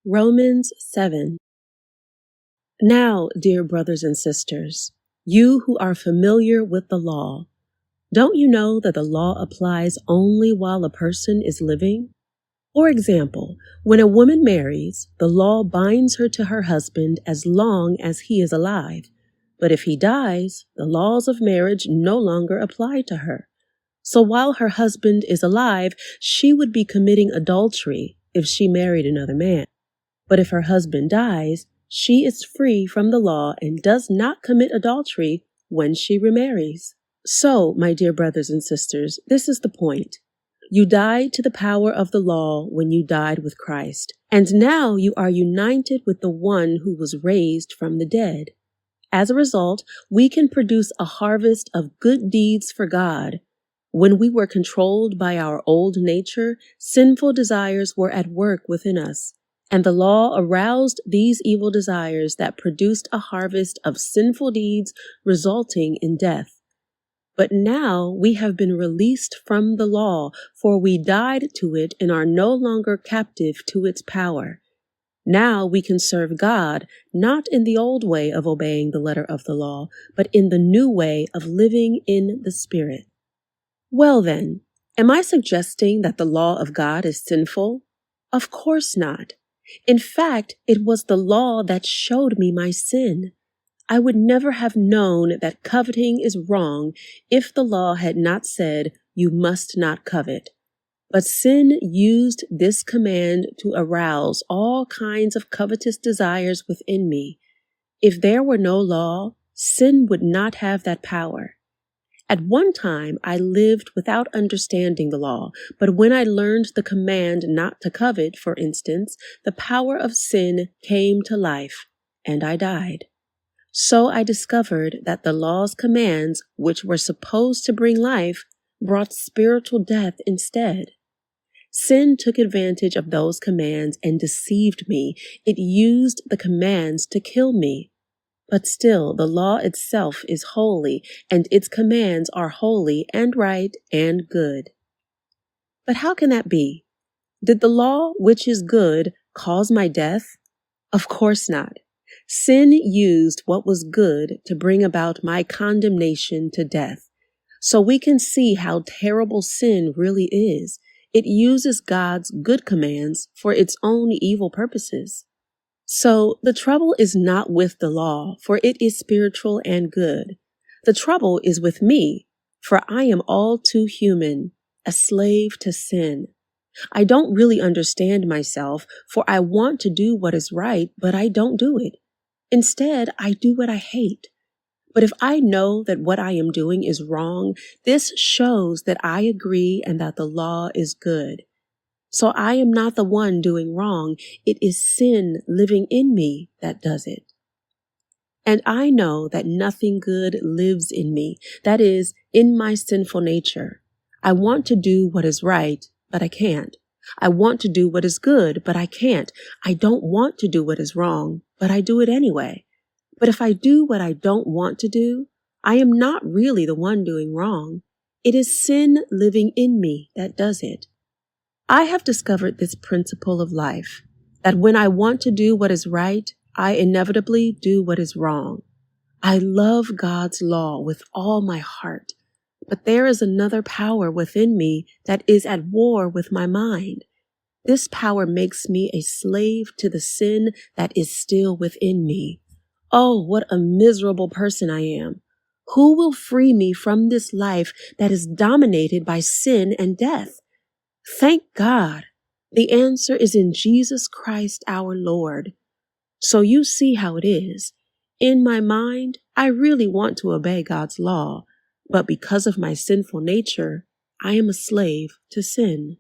Romans 7. Now, dear brothers and sisters, you who are familiar with the law, don't you know that the law applies only while a person is living? For example, when a woman marries, the law binds her to her husband as long as he is alive. But if he dies, the laws of marriage no longer apply to her. So while her husband is alive, she would be committing adultery if she married another man. But if her husband dies, she is free from the law and does not commit adultery when she remarries. So, my dear brothers and sisters, this is the point. You died to the power of the law when you died with Christ, and now you are united with the one who was raised from the dead. As a result, we can produce a harvest of good deeds for God. When we were controlled by our old nature, sinful desires were at work within us. And the law aroused these evil desires that produced a harvest of sinful deeds resulting in death. But now we have been released from the law, for we died to it and are no longer captive to its power. Now we can serve God, not in the old way of obeying the letter of the law, but in the new way of living in the Spirit. Well then, am I suggesting that the law of God is sinful? Of course not. In fact, it was the law that showed me my sin. I would never have known that coveting is wrong if the law had not said, "You must not covet." But sin used this command to arouse all kinds of covetous desires within me. If there were no law, sin would not have that power. At one time, I lived without understanding the law, but when I learned the command not to covet, for instance, the power of sin came to life, and I died. So I discovered that the law's commands, which were supposed to bring life, brought spiritual death instead. Sin took advantage of those commands and deceived me. It used the commands to kill me. But still, the law itself is holy, and its commands are holy and right and good. But how can that be? Did the law, which is good, cause my death? Of course not. Sin used what was good to bring about my condemnation to death. So we can see how terrible sin really is. It uses God's good commands for its own evil purposes. So the trouble is not with the law, for it is spiritual and good. The trouble is with me, for I am all too human, a slave to sin. I don't really understand myself, for I want to do what is right, but I don't do it. Instead, I do what I hate. But if I know that what I am doing is wrong, this shows that I agree and that the law is good. So I am not the one doing wrong. It is sin living in me that does it. And I know that nothing good lives in me, that is, in my sinful nature. I want to do what is right, but I can't. I want to do what is good, but I can't. I don't want to do what is wrong, but I do it anyway. But if I do what I don't want to do, I am not really the one doing wrong. It is sin living in me that does it. I have discovered this principle of life, that when I want to do what is right, I inevitably do what is wrong. I love God's law with all my heart, but there is another power within me that is at war with my mind. This power makes me a slave to the sin that is still within me. Oh, what a miserable person I am. Who will free me from this life that is dominated by sin and death? Thank God. The answer is in Jesus Christ our Lord. So you see how it is. In my mind, I really want to obey God's law, but because of my sinful nature, I am a slave to sin.